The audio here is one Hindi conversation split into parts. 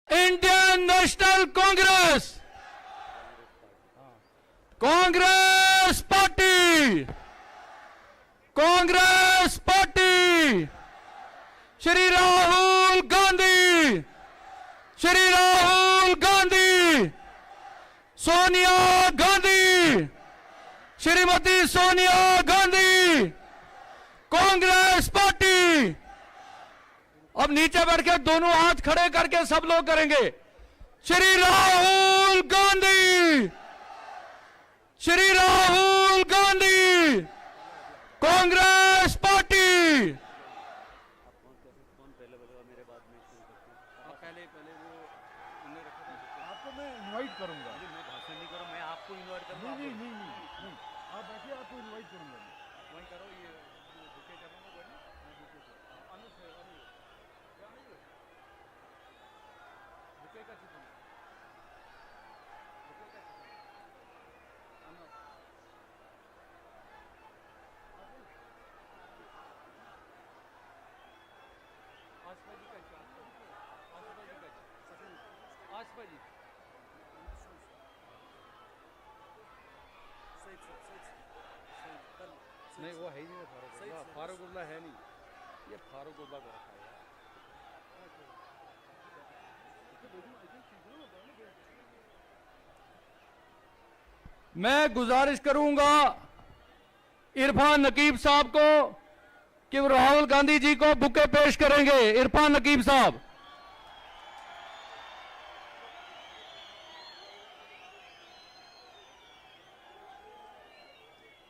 Indian national Congress, Congress party, Congress party, Shri Rahul Gandhi, Shri Rahul Gandhi, Sonia Gandhi, Shrimati Sonia Gandhi, Congress party. अब नीचे बैठ के दोनों हाथ खड़े करके सब लोग करेंगे, श्री राहुल गांधी, श्री राहुल गांधी, कांग्रेस पार्टी। आपको मैं इनवाइट करूंगा। मैं भाषण नहीं करूं, मैं आपको इनवाइट करूंगा। नहीं, आप बैठिए, आपको इनवाइट करूंगा। वहीं करो, ये बुके करूंगा कोई नहीं। बुके का चित्र, बुके का आसपाजी का, आसपाजी का, आसपाजी नहीं, वो है ही नहीं। फारूक फारूकुल्ला है नहीं, ये फारूकुल्ला को रखा है। मैं गुजारिश करूंगा इरफान नकीब साहब को कि वो राहुल गांधी जी को बुके पेश करेंगे। इरफान नकीब साहब,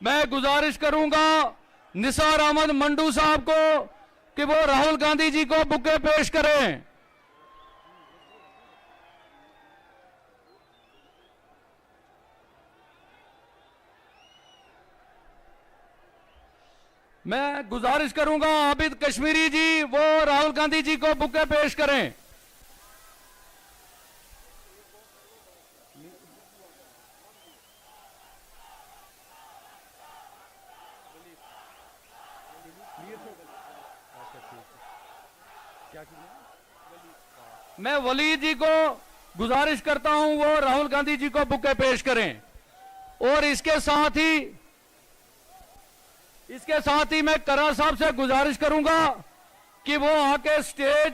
मैं गुजारिश करूंगा निसार अहमद मंडू साहब को कि वो राहुल गांधी जी को बुके पेश करें। मैं गुजारिश करूंगा आबिद कश्मीरी जी वो राहुल गांधी जी को बुके पेश करें। मैं वली जी को गुजारिश करता हूं वो राहुल गांधी जी को बुके पेश करें। और इसके साथ ही मैं करा साहब से गुजारिश करूंगा कि वो आके स्टेज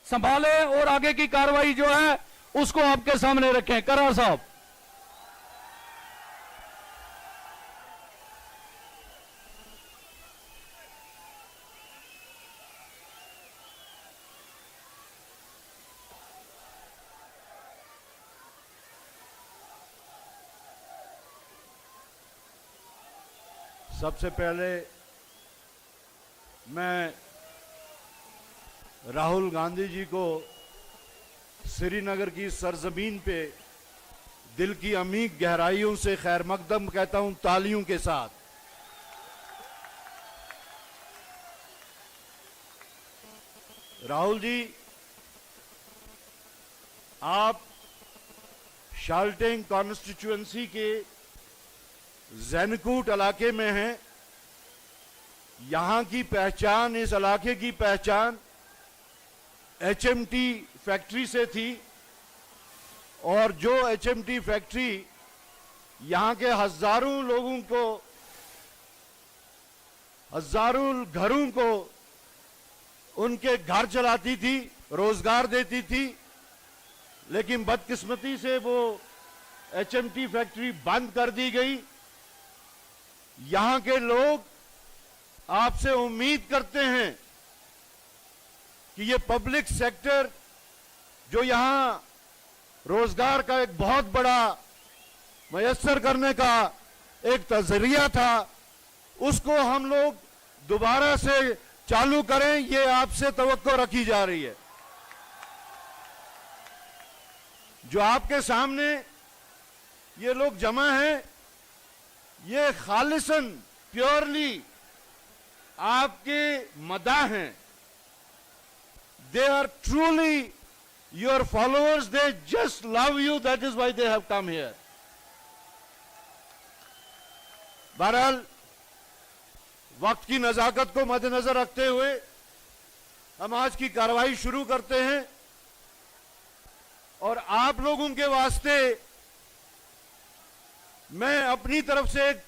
संभाले और आगे की कार्रवाई जो है उसको आपके सामने रखें। करा साहब, सबसे पहले मैं राहुल गांधी जी को श्रीनगर की सरजमीन पे दिल की अमीर गहराइयों से खैर मकदम कहता हूं, तालियों के साथ। राहुल जी, आप शाल्टेंग कॉन्स्टिट्यूएंसी के जैनकूट इलाके में हैं। यहां की पहचान, इस इलाके की पहचान एचएमटी फैक्ट्री से थी और जो एचएमटी फैक्ट्री यहां के हजारों लोगों को, हजारों घरों को उनके घर चलाती थी, रोजगार देती थी। लेकिन बदकिस्मती से वो एचएमटी फैक्ट्री बंद कर दी गई। यहां के लोग आपसे उम्मीद करते हैं कि ये पब्लिक सेक्टर जो यहां रोजगार का एक बहुत बड़ा मयस्सर करने का एक तजरिया था, उसको हम लोग दोबारा से चालू करें, ये आपसे तवक्को रखी जा रही है। जो आपके सामने ये लोग जमा हैं, ये खालिसन प्योरली आपके मदाह हैं। They are truly your followers, they just love you, that is why they have come here. बहरहाल वक्त की नजाकत को मद्देनजर रखते हुए हम आज की कार्रवाई शुरू करते हैं। आप लोगों के वास्ते मैं अपनी तरफ से एक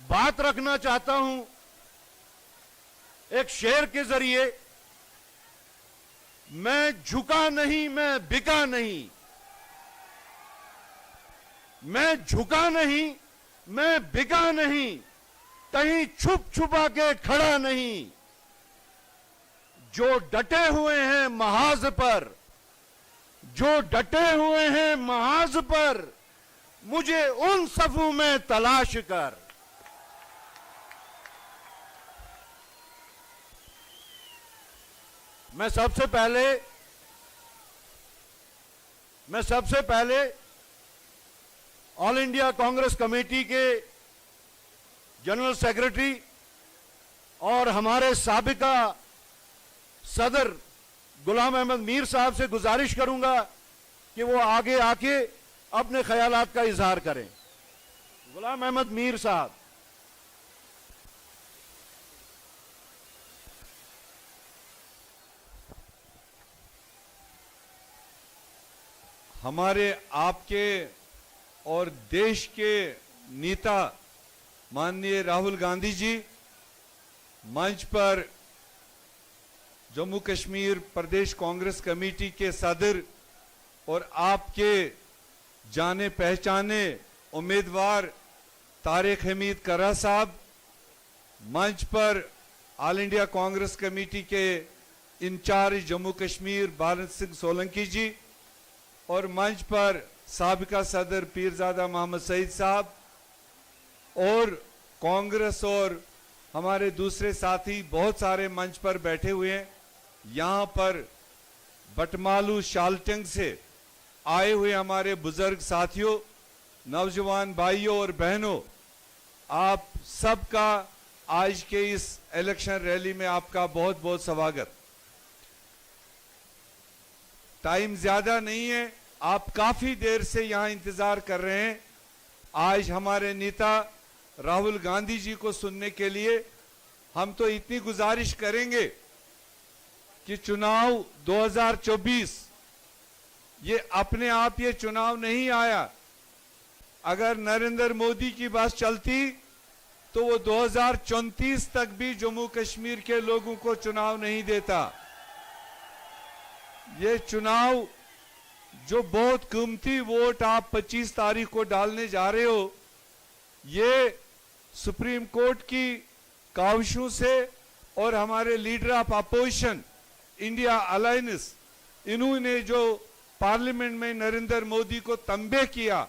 बात रखना चाहता हूं, एक शेर के जरिए। मैं झुका नहीं, मैं बिका नहीं। मैं झुका नहीं, मैं बिका नहीं, कहीं छुप छुपा के खड़ा नहीं। जो डटे हुए हैं महाज पर, जो डटे हुए हैं महाज पर, मुझे उन सफों में तलाश कर। मैं सबसे पहले ऑल इंडिया कांग्रेस कमेटी के जनरल सेक्रेटरी और हमारे साबिका सदर गुलाम अहमद मीर साहब से गुजारिश करूंगा कि वो आगे आके अपने ख्यालात का इजहार करें। गुलाम अहमद मीर साहब। हमारे आपके और देश के नेता माननीय राहुल गांधी जी मंच पर जम्मू कश्मीर प्रदेश कांग्रेस कमेटी के सदर और आपके जाने पहचाने उम्मीदवार तारिक हमीद कर्रा साहब, मंच पर ऑल इंडिया कांग्रेस कमेटी के इंचार्ज जम्मू कश्मीर बालन सिंह सोलंकी जी और मंच पर साबिका सदर पीरजादा मोहम्मद सईद साहब और कांग्रेस और हमारे दूसरे साथी बहुत सारे मंच पर बैठे हुए हैं। यहाँ पर बटमालू शालटंग से आए हुए हमारे बुजुर्ग साथियों, नौजवान भाइयों और बहनों, आप सबका आज के इस इलेक्शन रैली में आपका बहुत बहुत स्वागत। टाइम ज्यादा नहीं है, आप काफी देर से यहां इंतजार कर रहे हैं आज हमारे नेता राहुल गांधी जी को सुनने के लिए। हम तो इतनी गुजारिश करेंगे कि चुनाव 2024 ये अपने आप ये चुनाव नहीं आया। अगर नरेंद्र मोदी की बस चलती तो वो 2034 तक भी जम्मू कश्मीर के लोगों को चुनाव नहीं देता। ये चुनाव जो बहुत कीमती वोट आप 25 तारीख को डालने जा रहे हो, ये सुप्रीम कोर्ट की काविशों से और हमारे leader of opposition India alliance, इन्होंने जो पार्लियामेंट में नरेंद्र मोदी को तंबे किया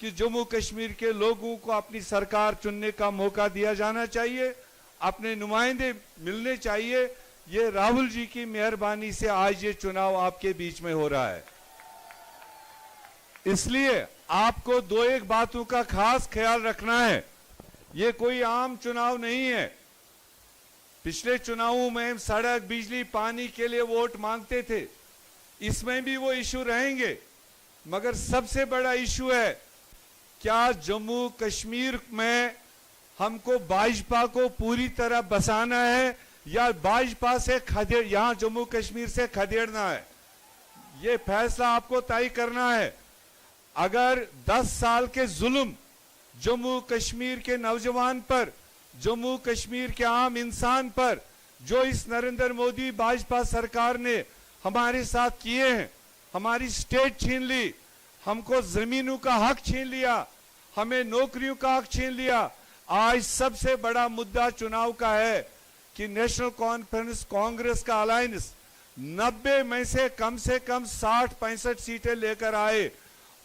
कि जम्मू कश्मीर के लोगों को अपनी सरकार चुनने का मौका दिया जाना चाहिए, अपने नुमाइंदे मिलने चाहिए। ये राहुल जी की मेहरबानी से आज ये चुनाव आपके बीच में हो रहा है। इसलिए आपको दो एक बातों का खास ख्याल रखना है। ये कोई आम चुनाव नहीं है। पिछले चुनावों में सड़क, बिजली, पानी के लिए वोट मांगते थे, इसमें भी वो इशू रहेंगे, मगर सबसे बड़ा इशू है क्या जम्मू कश्मीर में हमको भाजपा को पूरी तरह बसाना है या भाजपा से यहां जम्मू कश्मीर से खदेड़ना है। ये फैसला आपको तय करना है। अगर 10 साल के जुल्म जम्मू कश्मीर के नौजवान पर, जम्मू कश्मीर के आम इंसान पर जो इस नरेंद्र मोदी भाजपा सरकार ने हमारे साथ किए हैं, हमारी स्टेट छीन ली, हमको जमीनों का हक छीन लिया, हमें नौकरियों का हक छीन लिया। आज सबसे बड़ा मुद्दा चुनाव का है कि नेशनल कॉन्फ्रेंस कांग्रेस का अलायंस 90 में से कम 60-65 सीटें लेकर आए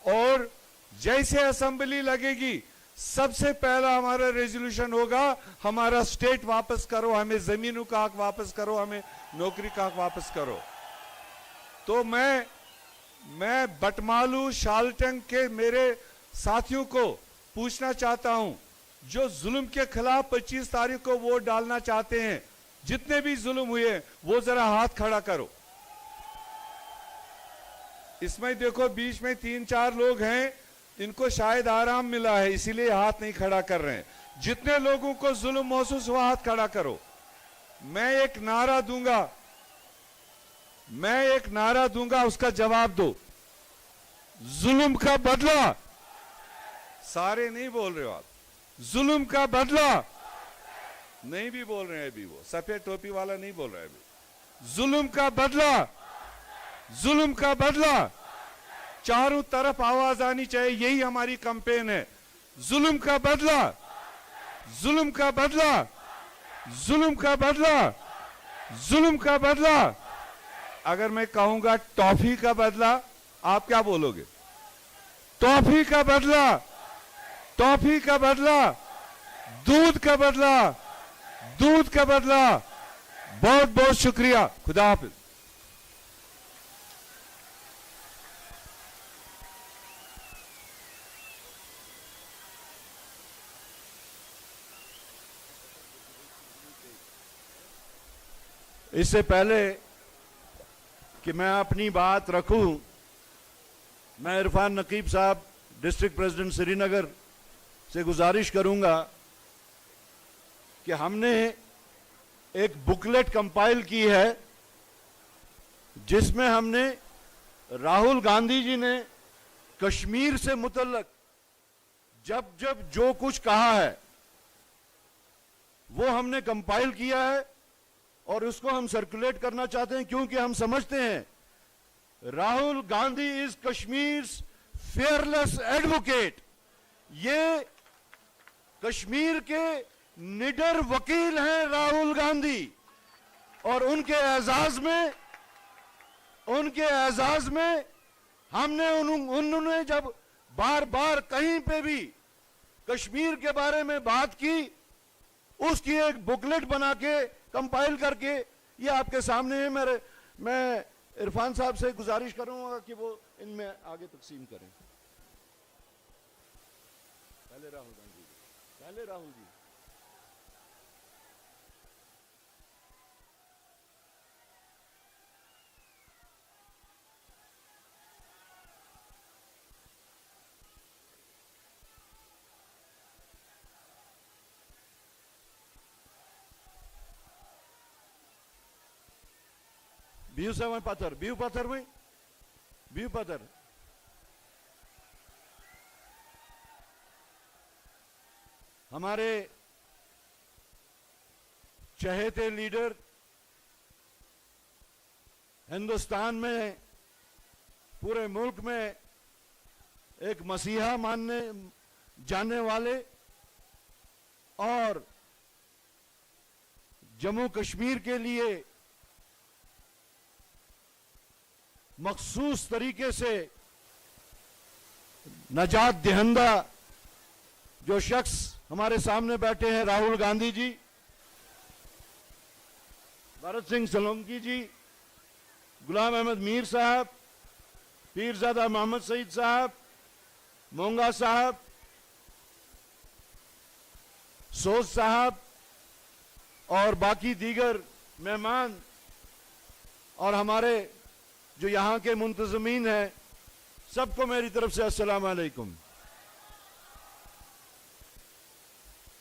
और जैसे असेंबली लगेगी सबसे पहला हमारा रेजोल्यूशन होगा हमारा स्टेट वापस करो, हमें जमीनों का हक वापस करो, हमें नौकरी का हक वापस करो। तो मैं बटमालू शालटंग के मेरे साथियों को पूछना चाहता हूं, जो जुल्म के खिलाफ 25 तारीख को वोट डालना चाहते हैं, जितने भी जुल्म हुए वो जरा हाथ खड़ा करो। इसमें देखो बीच में 3-4 लोग हैं, इनको शायद आराम मिला है इसीलिए हाथ नहीं खड़ा कर रहे हैं। जितने लोगों को जुल्म महसूस हुआ हाथ खड़ा करो। मैं एक नारा दूंगा, उसका जवाब दो। जुल्म का बदला, सारे नहीं बोल रहे हो आप, जुल्म का बदला नहीं भी बोल रहे हैं अभी, वो सफेद टोपी वाला नहीं बोल रहा है अभी। जुल्म का बदला, जुल्म का बदला, चारों तरफ आवाज आनी चाहिए, यही हमारी कैंपेन है। जुल्म का बदला, जुल्म का बदला, जुल्म का बदला, जुल्म का बदला। अगर मैं कहूंगा टॉफी का बदला, आप क्या बोलोगे? टॉफी का बदला, टॉफी का बदला, दूध का बदला, दूध का बदला। बहुत बहुत शुक्रिया, खुदा हाफिज। इससे पहले कि मैं अपनी बात रखूं, मैं इरफान नकीब साहब डिस्ट्रिक्ट प्रेसिडेंट श्रीनगर से गुजारिश करूंगा कि हमने एक बुकलेट कंपाइल की है जिसमें हमने राहुल गांधी जी ने कश्मीर से मुतल्लक जब जब जो कुछ कहा है वो हमने कंपाइल किया है और उसको हम सर्कुलेट करना चाहते हैं, क्योंकि हम समझते हैं Rahul Gandhi is Kashmir fearless advocate. ये कश्मीर के निडर वकील हैं राहुल गांधी, और उनके एजाज में हमने उन्होंने जब बार बार कहीं पे भी कश्मीर के बारे में बात की, उसकी एक बुकलेट बना के कंपाइल करके ये आपके सामने है। मैं इरफान साहब से गुजारिश करूंगा कि वो इनमें आगे तकसीम करें। पहले राहुल गांधी, पहले Rahul ji. Biu sama Patar, Biu Patar में, Biu Patar। हमारे चहेते लीडर हिंदुस्तान में, पूरे मुल्क में एक मसीहा मानने जाने वाले और जम्मू कश्मीर के लिए मखसूस तरीके से नजात दहिंदा जो शख्स हमारे सामने बैठे हैं, राहुल गांधी जी, भरत सिंह सोलंकी जी, गुलाम अहमद मीर साहब, पीरजादा मोहम्मद सईद साहब, मोंगा साहब, सोज साहब और बाकी दीगर मेहमान और हमारे जो यहां के मुंतजमीन हैं, सबको मेरी तरफ से अस्सलाम वालेकुम।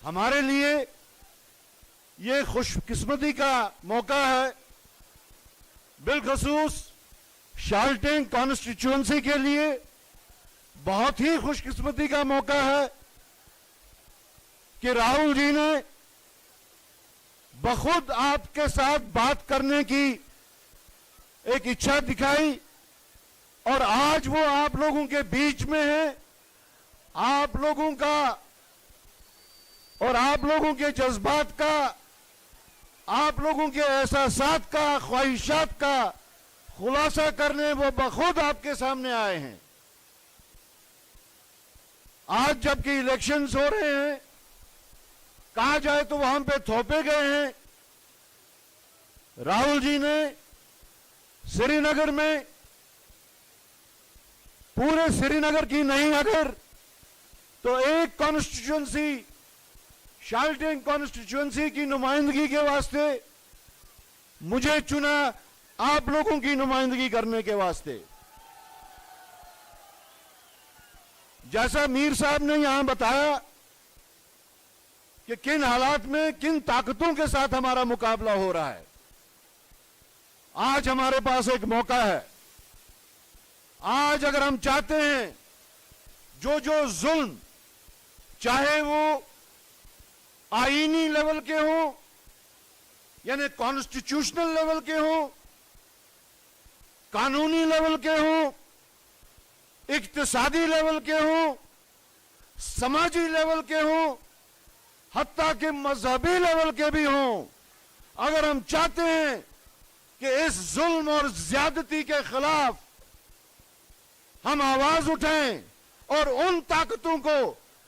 हमारे लिए ये खुशकिस्मती का मौका है, बिलखसूस शाल्टेंग कॉन्स्टिट्यूएंसी के लिए बहुत ही खुशकिस्मती का मौका है कि राहुल जी ने बखुद आपके साथ बात करने की एक इच्छा दिखाई और आज वो आप लोगों के बीच में है। आप लोगों का और आप लोगों के जज्बात का, आप लोगों के एहसासात का, ख्वाहिशात का खुलासा करने वो बखुद आपके सामने आए हैं। आज जबकि इलेक्शंस हो रहे हैं, कहा जाए तो वहां पे थोपे गए हैं। राहुल जी ने श्रीनगर में, पूरे श्रीनगर की नहीं अगर तो एक कॉन्स्टिट्यूएंसी, शाल्टेंग कॉन्स्टिट्यूएंसी की नुमाइंदगी के वास्ते मुझे चुना, आप लोगों की नुमाइंदगी करने के वास्ते। जैसा मीर साहब ने यहां बताया कि किन हालात में, किन ताकतों के साथ हमारा मुकाबला हो रहा है। आज हमारे पास एक मौका है, आज अगर हम चाहते हैं जो जो जुल्म, चाहे वो आईनी लेवल के हों यानी कॉन्स्टिट्यूशनल लेवल के हों, कानूनी लेवल के हों, इक्तिसादी लेवल के हों, समाजी लेवल के हों, हत्ता के मजहबी लेवल के भी हों, अगर हम चाहते हैं कि इस जुल्म और ज्यादती के खिलाफ हम आवाज उठाएं और उन ताकतों को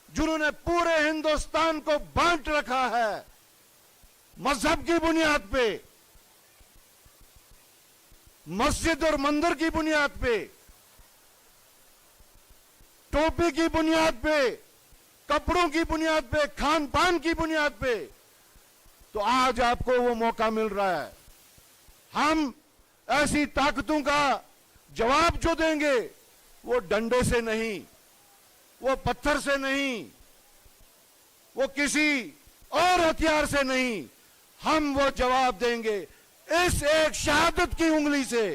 जिन्होंने पूरे हिंदुस्तान को बांट रखा है, मजहब की बुनियाद पे, मस्जिद और मंदिर की बुनियाद पे, टोपी की बुनियाद पे, कपड़ों की बुनियाद पे, खान पान की बुनियाद पे, तो आज आपको वो मौका मिल रहा है। हम ऐसी ताकतों का जवाब जो देंगे वो डंडे से नहीं, वो पत्थर से नहीं, वो किसी और हथियार से नहीं, हम वो जवाब देंगे इस एक शहादत की उंगली से।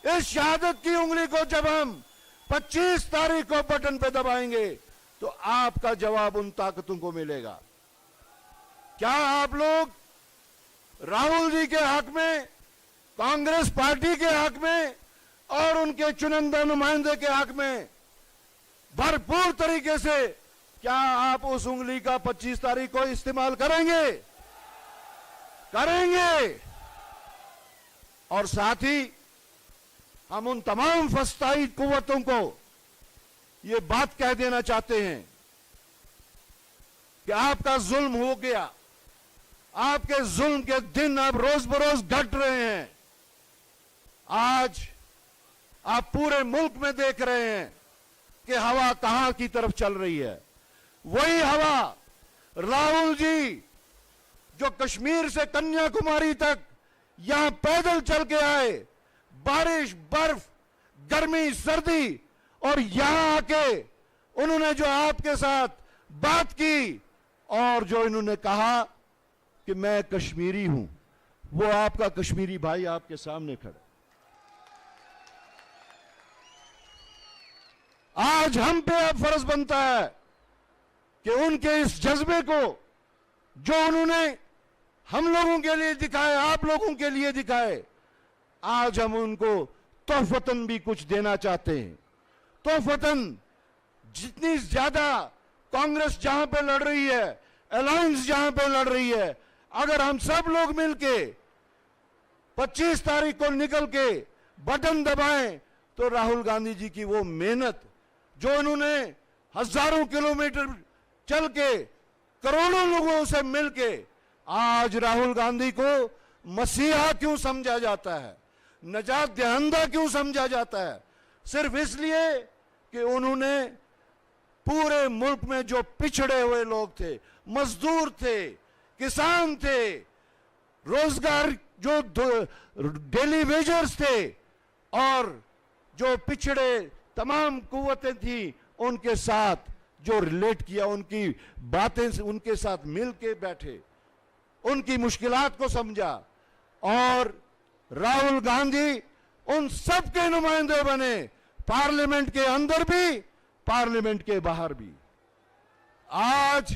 इस शहादत की उंगली को जब हम 25 तारीख को बटन पे दबाएंगे तो आपका जवाब उन ताकतों को मिलेगा। क्या आप लोग राहुल जी के हक में, कांग्रेस पार्टी के हक में और उनके चुनिंदा नुमाइंदे के हक में भरपूर तरीके से क्या आप उस उंगली का 25 तारीख को इस्तेमाल करेंगे? करेंगे। और साथ ही हम उन तमाम फस्ताई कुव्वतों को ये बात कह देना चाहते हैं कि आपका जुल्म हो गया, आपके जुल्म के दिन अब रोज बरोज घट रहे हैं। आज आप पूरे मुल्क में देख रहे हैं कि हवा कहां की तरफ चल रही है। वही हवा राहुल जी जो कश्मीर से कन्याकुमारी तक यहां पैदल चल के आए, बारिश, बर्फ, गर्मी, सर्दी, और यहां आके उन्होंने जो आपके साथ बात की और जो इन्होंने कहा कि मैं कश्मीरी हूं, वो आपका कश्मीरी भाई आपके सामने खड़ा। आज हम पे अब फर्ज बनता है कि उनके इस जज्बे को जो उन्होंने हम लोगों के लिए दिखाए, आप लोगों के लिए दिखाए, आज हम उनको तोहफतन भी कुछ देना चाहते हैं। तोहफतन जितनी ज्यादा कांग्रेस जहां पे लड़ रही है, अलायंस जहां पे लड़ रही है, अगर हम सब लोग मिलके 25 तारीख को निकल के बटन दबाएं तो राहुल गांधी जी की वो मेहनत जो उन्होंने हजारों किलोमीटर चल के करोड़ों लोगों से मिलके, आज राहुल गांधी को मसीहा क्यों समझा जाता है, नजात दहिंदा क्यों समझा जाता है? सिर्फ इसलिए कि उन्होंने पूरे मुल्क में जो पिछड़े हुए लोग थे, मजदूर थे, किसान थे, रोजगार जो डेली वेजर्स थे, और जो पिछड़े तमाम कुव्वतें थी, उनके साथ जो रिलेट किया, उनकी बातें उनके साथ मिल के बैठे, उनकी मुश्किलात को समझा, और राहुल गांधी उन सब के नुमाइंदे बने, पार्लियामेंट के अंदर भी, पार्लियामेंट के बाहर भी। आज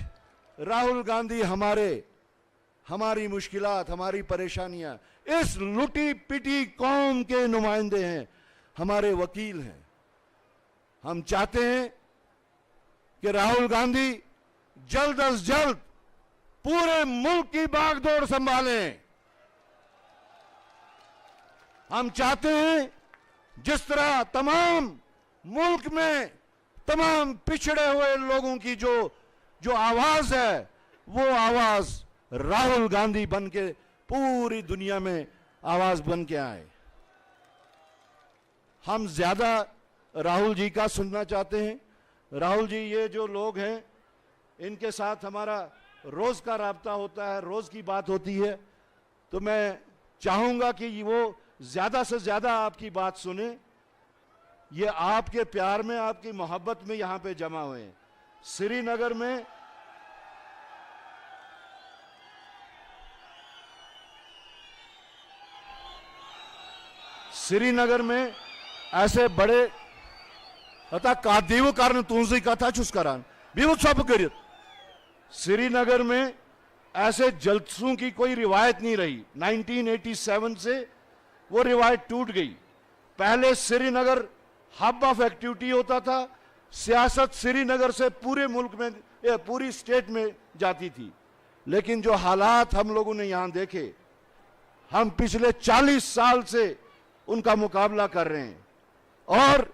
राहुल गांधी हमारी मुश्किलात, हमारी परेशानियां, इस लुटी पिटी कौम के नुमाइंदे हैं, हमारे वकील हैं। हम चाहते हैं कि राहुल गांधी जल्द अज जल्द पूरे मुल्क की बागडोर संभालें। हम चाहते हैं जिस तरह तमाम मुल्क में तमाम पिछड़े हुए लोगों की जो आवाज है, वो आवाज राहुल गांधी बन के पूरी दुनिया में आवाज बन के आए। हम ज्यादा राहुल जी का सुनना चाहते हैं। राहुल जी, ये जो लोग हैं, इनके साथ हमारा रोज का राब्ता होता है, रोज की बात होती है, तो मैं चाहूंगा कि वो ज्यादा से ज्यादा आपकी बात सुने। ये आपके प्यार में, आपकी मोहब्बत में यहां पे जमा हुए हैं। श्रीनगर में ऐसे बड़े अतः कादीव कारण तुझी कथा छुस करान भी वो सब करित श्रीनगर में ऐसे जलसों की कोई रिवायत नहीं रही। 1987 से वो रिवायत टूट गई। पहले श्रीनगर हब ऑफ एक्टिविटी होता था, सियासत श्रीनगर से पूरे मुल्क में पूरी स्टेट में जाती थी। लेकिन जो हालात हम लोगों ने यहां देखे, हम पिछले 40 साल से उनका मुकाबला कर रहे हैं और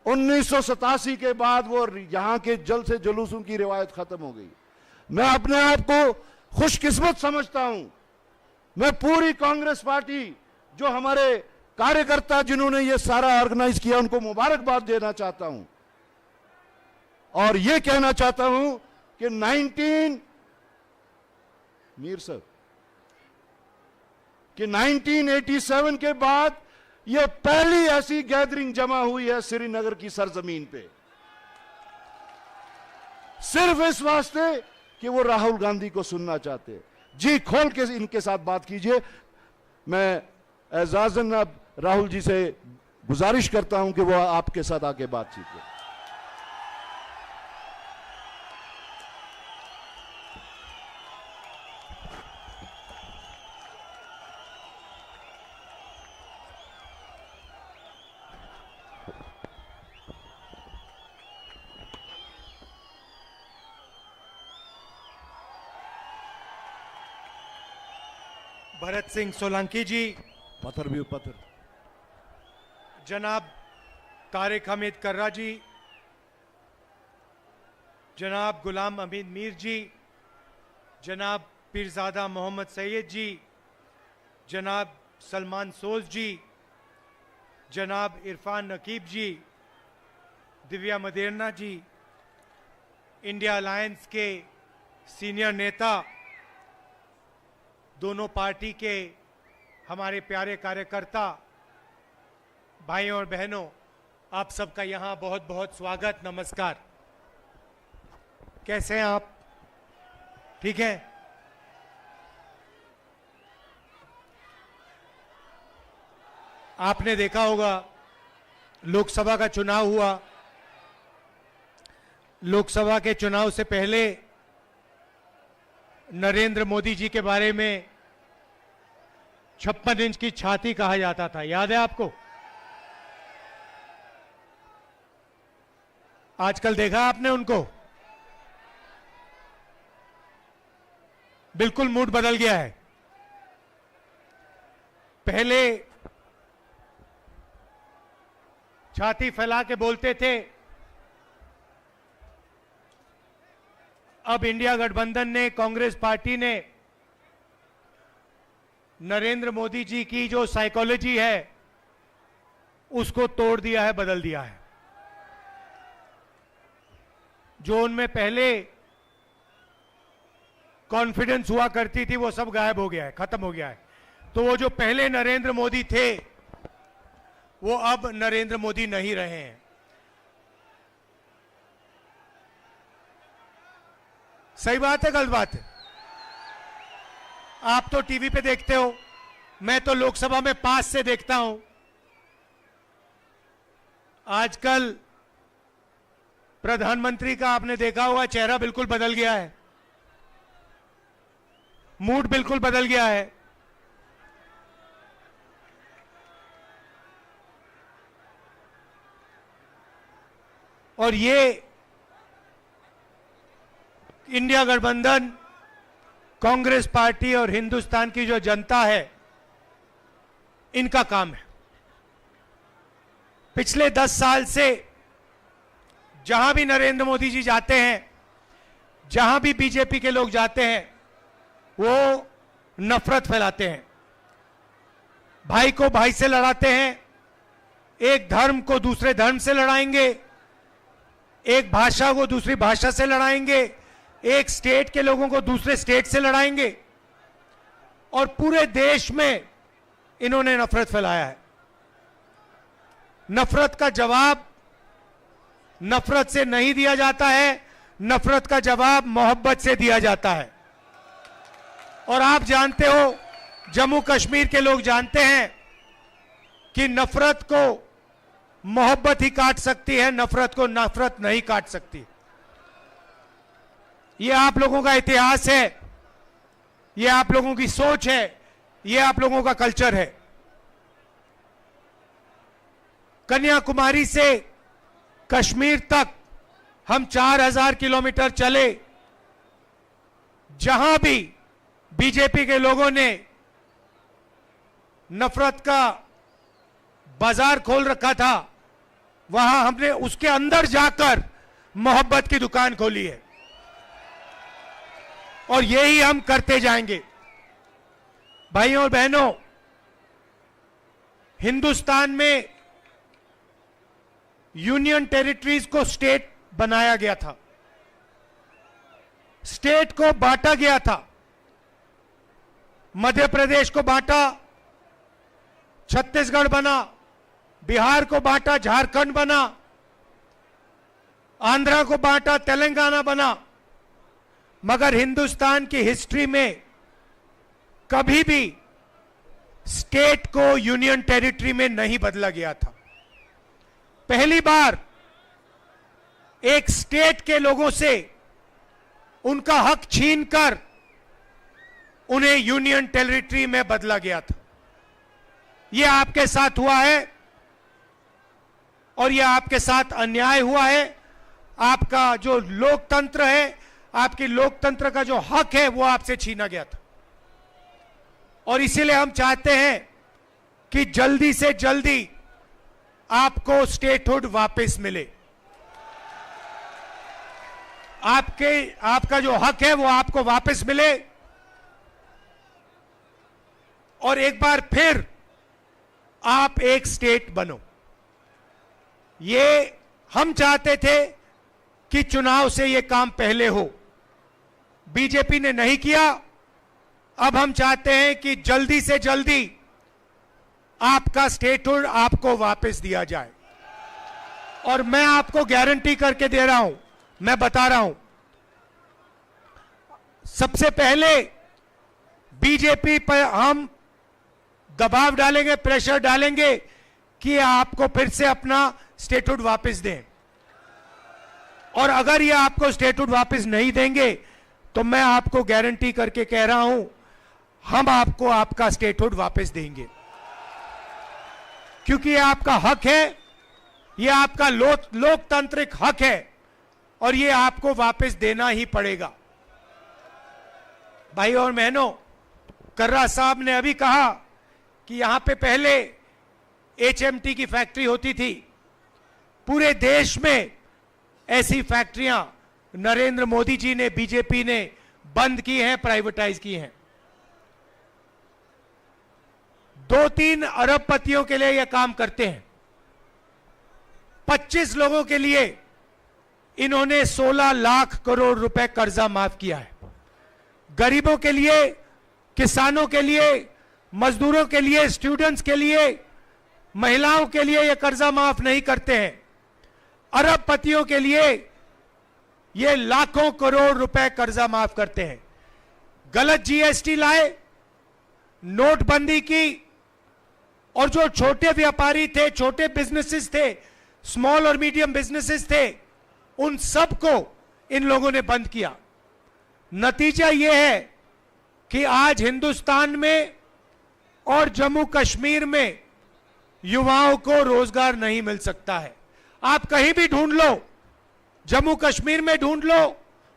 1987 के बाद वो यहां के जल से जुलूसों की रिवायत खत्म हो गई। मैं अपने आप को खुशकिस्मत समझता हूं। मैं पूरी कांग्रेस पार्टी जो हमारे कार्यकर्ता जिन्होंने ये सारा ऑर्गेनाइज किया उनको मुबारकबाद देना चाहता हूं और ये कहना चाहता हूं कि मीर साहब कि 1987 के बाद यह पहली ऐसी गैदरिंग जमा हुई है श्रीनगर की सरजमीन पे, सिर्फ इस वास्ते कि वो राहुल गांधी को सुनना चाहते। जी खोल के इनके साथ बात कीजिए। मैं एजाजन अब राहुल जी से गुजारिश करता हूं कि वो आपके साथ आके बातचीत करें। भरत सिंह सोलंकी जी, पत्थर भी पत्थर, जनाब तारिक हमीद कर्रा जी, जनाब गुलाम अमीन मीर जी, जनाब पीरजादा मोहम्मद सैयद जी, जनाब सलमान सोज जी, जनाब इरफान नकीब जी, दिव्या मदेरना जी, इंडिया अलायंस के सीनियर नेता, दोनों पार्टी के हमारे प्यारे कार्यकर्ता, भाइयों और बहनों, आप सबका यहाँ बहुत बहुत स्वागत, नमस्कार। कैसे हैं आप? ठीक है? आपने देखा होगा लोकसभा का चुनाव हुआ। लोकसभा के चुनाव से पहले नरेंद्र मोदी जी के बारे में 56 इंच की छाती कहा जाता था, याद है आपको? आजकल देखा आपने उनको? बिल्कुल मूड बदल गया है। पहले छाती फैला के बोलते थे, अब इंडिया गठबंधन ने, कांग्रेस पार्टी ने नरेंद्र मोदी जी की जो साइकोलॉजी है उसको तोड़ दिया है, बदल दिया है। जो उनमें पहले कॉन्फिडेंस हुआ करती थी वो सब गायब हो गया है, खत्म हो गया है। तो वो जो पहले नरेंद्र मोदी थे वो अब नरेंद्र मोदी नहीं रहे हैं। सही बात है, गलत बात है? आप तो टीवी पे देखते हो, मैं तो लोकसभा में पास से देखता हूं। आजकल प्रधानमंत्री का आपने देखा होगा चेहरा बिल्कुल बदल गया है, मूड बिल्कुल बदल गया है। और ये इंडिया गठबंधन, कांग्रेस पार्टी और हिंदुस्तान की जो जनता है, इनका काम है। पिछले 10 साल से जहां भी नरेंद्र मोदी जी जाते हैं, जहां भी बीजेपी के लोग जाते हैं, वो नफरत फैलाते हैं, भाई को भाई से लड़ाते हैं, एक धर्म को दूसरे धर्म से लड़ाएंगे, एक भाषा को दूसरी भाषा से लड़ाएंगे, एक स्टेट के लोगों को दूसरे स्टेट से लड़ाएंगे और पूरे देश में इन्होंने नफरत फैलाया है। नफरत का जवाब नफरत से नहीं दिया जाता है, नफरत का जवाब मोहब्बत से दिया जाता है। और आप जानते हो, जम्मू कश्मीर के लोग जानते हैं कि नफरत को मोहब्बत ही काट सकती है, नफरत को नफरत नहीं काट सकती। ये आप लोगों का इतिहास है, ये आप लोगों की सोच है, ये आप लोगों का कल्चर है। कन्याकुमारी से कश्मीर तक हम 4000 किलोमीटर चले। जहां भी बीजेपी के लोगों ने नफरत का बाजार खोल रखा था, वहां हमने उसके अंदर जाकर मोहब्बत की दुकान खोली है और यही हम करते जाएंगे। भाइयों और बहनों, हिंदुस्तान में यूनियन टेरिटरीज को स्टेट बनाया गया था, स्टेट को बांटा गया था। मध्य प्रदेश को बांटा, छत्तीसगढ़ बना, बिहार को बांटा, झारखंड बना, आंध्रा को बांटा, तेलंगाना बना। मगर हिंदुस्तान की हिस्ट्री में कभी भी स्टेट को यूनियन टेरिटरी में नहीं बदला गया था। पहली बार एक स्टेट के लोगों से उनका हक छीनकर उन्हें यूनियन टेरिटरी में बदला गया था। यह आपके साथ हुआ है और यह आपके साथ अन्याय हुआ है। आपका जो लोकतंत्र है, आपकी लोकतंत्र का जो हक है, वो आपसे छीना गया था। और इसीलिए हम चाहते हैं कि जल्दी से जल्दी आपको स्टेटहुड वापस मिले। आपका जो हक है वो आपको वापस मिले और एक बार फिर आप एक स्टेट बनो। ये हम चाहते थे कि चुनाव से ये काम पहले हो, बीजेपी ने नहीं किया। अब हम चाहते हैं कि जल्दी से जल्दी आपका स्टेटहुड आपको वापस दिया जाए। और मैं आपको गारंटी करके दे रहा हूं, मैं बता रहा हूं, सबसे पहले बीजेपी पर हम दबाव डालेंगे, प्रेशर डालेंगे कि आपको फिर से अपना स्टेटहुड वापस दें। और अगर ये आपको स्टेटहुड वापस नहीं देंगे तो मैं आपको गारंटी करके कह रहा हूं, हम आपको आपका स्टेटहुड वापस देंगे। क्योंकि ये आपका हक है, ये आपका लोकतांत्रिक हक है और ये आपको वापस देना ही पड़ेगा। भाई और बहनों, कर्रा साहब ने अभी कहा कि यहां पे पहले एचएमटी की फैक्ट्री होती थी। पूरे देश में ऐसी फैक्ट्रियां नरेंद्र मोदी जी ने, बीजेपी ने बंद की हैं, प्राइवेटाइज की हैं। 2-3 अरबपतियों के लिए यह काम करते हैं। 25 लोगों के लिए इन्होंने 16 लाख करोड़ रुपए कर्जा माफ किया है। गरीबों के लिए, किसानों के लिए, मजदूरों के लिए, स्टूडेंट्स के लिए, महिलाओं के लिए यह कर्जा माफ नहीं करते हैं। अरबपतियों के लिए ये लाखों करोड़ रुपए कर्जा माफ करते हैं। गलत जीएसटी लाए, नोटबंदी की, और जो छोटे व्यापारी थे, छोटे बिजनेसेस थे, स्मॉल और मीडियम बिजनेसेस थे, उन सबको इन लोगों ने बंद किया। नतीजा यह है कि आज हिंदुस्तान में और जम्मू कश्मीर में युवाओं को रोजगार नहीं मिल सकता है। आप कहीं भी ढूंढ लो, जम्मू कश्मीर में ढूंढ लो,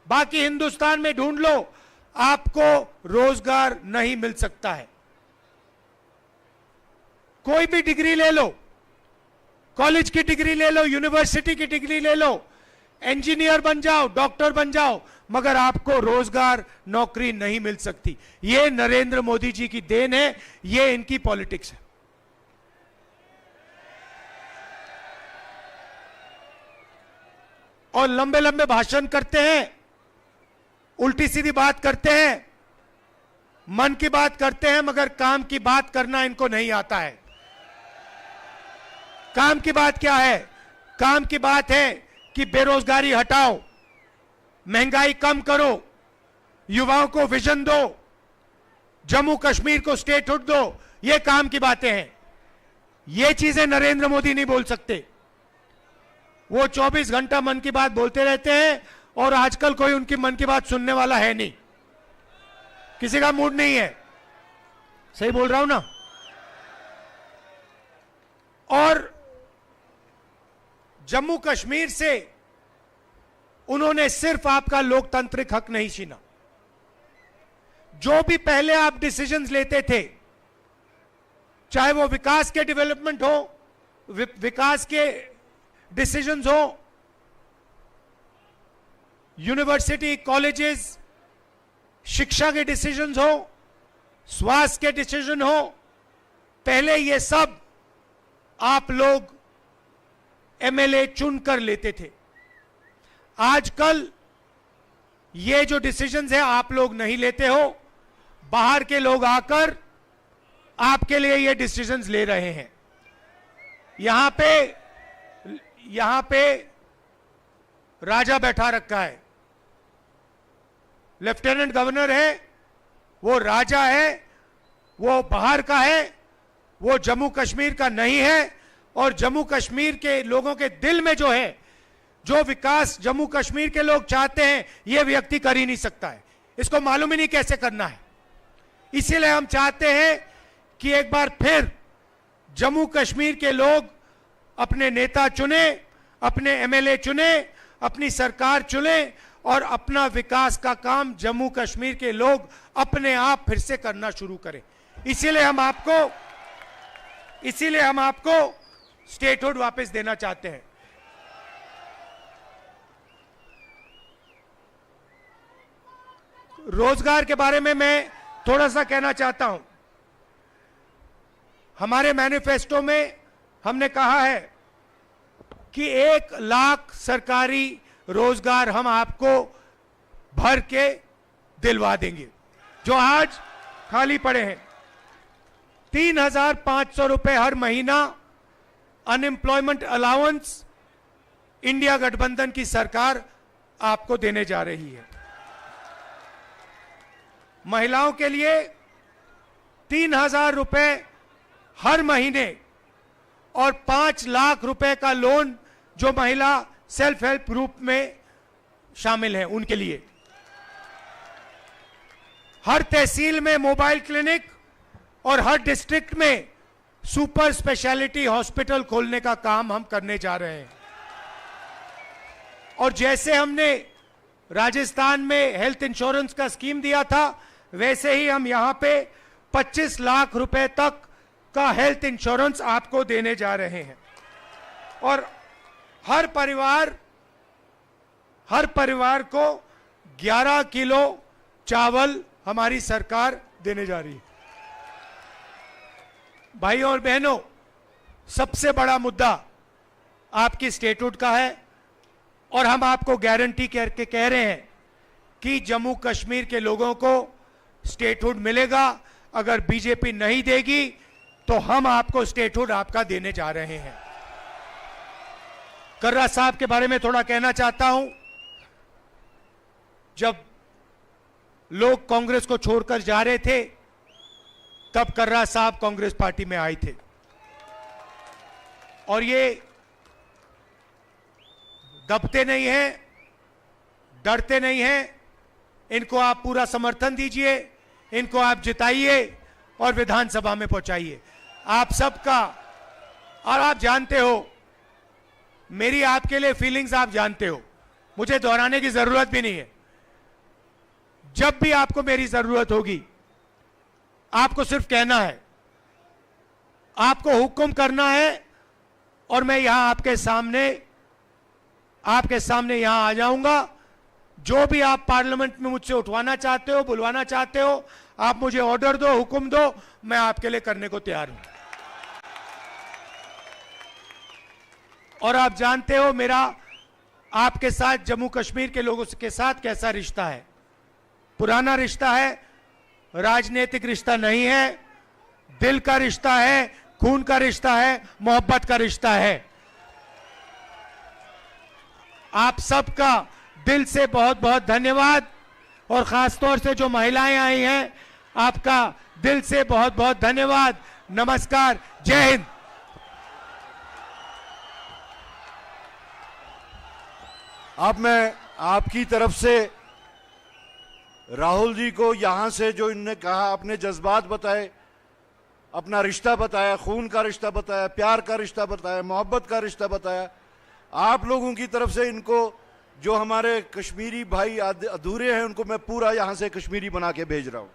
बाकी हिंदुस्तान में ढूंढ लो, आपको रोजगार नहीं मिल सकता है। कोई भी डिग्री ले लो, कॉलेज की डिग्री ले लो, यूनिवर्सिटी की डिग्री ले लो, इंजीनियर बन जाओ, डॉक्टर बन जाओ, मगर आपको रोजगार, नौकरी नहीं मिल सकती। यह नरेंद्र मोदी जी की देन है, यह इनकी पॉलिटिक्स है। और लंबे लंबे भाषण करते हैं, उल्टी सीधी बात करते हैं, मन की बात करते हैं, मगर काम की बात करना इनको नहीं आता है। काम की बात क्या है? काम की बात है कि बेरोजगारी हटाओ, महंगाई कम करो, युवाओं को विजन दो, जम्मू कश्मीर को स्टेटहुड दो। ये काम की बातें हैं। ये चीजें नरेंद्र मोदी नहीं बोल सकते। वो 24 घंटा मन की बात बोलते रहते हैं और आजकल कोई उनकी मन की बात सुनने वाला है नहीं, किसी का मूड नहीं है। सही बोल रहा हूं ना? और जम्मू कश्मीर से उन्होंने सिर्फ आपका लोकतांत्रिक हक नहीं छीना, जो भी पहले आप डिसीजंस लेते थे, चाहे वो विकास के डेवलपमेंट हो, विकास के डिसीजंस हो, यूनिवर्सिटी कॉलेजेस शिक्षा के डिसीजंस हो, स्वास्थ्य के डिसीजन हो, पहले ये सब आप लोग एमएलए चुनकर लेते थे। आजकल ये जो डिसीजंस है आप लोग नहीं लेते हो, बाहर के लोग आकर आपके लिए ये डिसीजंस ले रहे हैं। यहां पे राजा बैठा रखा है, लेफ्टिनेंट गवर्नर है, वो राजा है, वो बाहर का है, वो जम्मू कश्मीर का नहीं है। और जम्मू कश्मीर के लोगों के दिल में जो है, जो विकास जम्मू कश्मीर के लोग चाहते हैं, ये व्यक्ति कर ही नहीं सकता है, इसको मालूम ही नहीं कैसे करना है। इसीलिए हम चाहते हैं कि एक बार फिर जम्मू कश्मीर के लोग अपने नेता चुने, अपने एमएलए चुने, अपनी सरकार चुने और अपना विकास का काम जम्मू कश्मीर के लोग अपने आप फिर से करना शुरू करें। इसीलिए हम आपको स्टेटहुड वापस देना चाहते हैं। रोजगार के बारे में मैं थोड़ा सा कहना चाहता हूं। हमारे मैनिफेस्टो में हमने कहा है कि 1 लाख सरकारी रोजगार हम आपको भर के दिलवा देंगे, जो आज खाली पड़े हैं। 3,500 रुपए हर महीना अनएम्प्लॉयमेंट अलाउंस इंडिया गठबंधन की सरकार आपको देने जा रही है। महिलाओं के लिए 3,000 रुपए हर महीने और 5 लाख रुपए का लोन जो महिला सेल्फ हेल्प ग्रुप में शामिल हैं उनके लिए। हर तहसील में मोबाइल क्लिनिक और हर डिस्ट्रिक्ट में सुपर स्पेशलिटी हॉस्पिटल खोलने का काम हम करने जा रहे हैं। और जैसे हमने राजस्थान में हेल्थ इंश्योरेंस का स्कीम दिया था, वैसे ही हम यहां पे 25 लाख रुपए तक का हेल्थ इंश्योरेंस आपको देने जा रहे हैं। और हर परिवार को 11 किलो चावल हमारी सरकार देने जा रही है। भाइयों और बहनों, सबसे बड़ा मुद्दा आपकी स्टेटहुड का है और हम आपको गारंटी करके कह रहे हैं कि जम्मू कश्मीर के लोगों को स्टेटहुड मिलेगा। अगर बीजेपी नहीं देगी तो हम आपको स्टेटहुड आपका देने जा रहे हैं। कर्रा साहब के बारे में थोड़ा कहना चाहता हूं। जब लोग कांग्रेस को छोड़कर जा रहे थे, तब कर्रा साहब कांग्रेस पार्टी में आए थे और ये दबते नहीं हैं, डरते नहीं हैं। इनको आप पूरा समर्थन दीजिए, इनको आप जिताइए और विधानसभा में पहुंचाइए। आप सबका, और आप जानते हो मेरी आपके लिए फीलिंग्स, आप जानते हो, मुझे दोहराने की जरूरत भी नहीं है। जब भी आपको मेरी जरूरत होगी, आपको सिर्फ कहना है, आपको हुक्म करना है और मैं यहां आपके सामने यहां आ जाऊंगा। जो भी आप पार्लियामेंट में मुझसे उठवाना चाहते हो, बुलवाना चाहते हो, आप मुझे ऑर्डर दो, हुक्म दो, मैं आपके लिए करने को तैयार हूं। और आप जानते हो मेरा आपके साथ, जम्मू कश्मीर के लोगों के साथ कैसा रिश्ता है। पुराना रिश्ता है, राजनीतिक रिश्ता नहीं है, दिल का रिश्ता है, खून का रिश्ता है, मोहब्बत का रिश्ता है। आप सबका दिल से बहुत बहुत धन्यवाद और खासतौर से जो महिलाएं आई हैं, आपका दिल से बहुत बहुत धन्यवाद। नमस्कार, जय हिंद। अब मैं आपकी तरफ से राहुल जी को यहां से जो इनने कहा, अपने जज्बात बताए, अपना रिश्ता बताया, खून का रिश्ता बताया, प्यार का रिश्ता बताया, मोहब्बत का रिश्ता बताया, आप लोगों की तरफ से इनको जो हमारे कश्मीरी भाई अधूरे हैं उनको मैं पूरा यहां से कश्मीरी बना के भेज रहा हूं।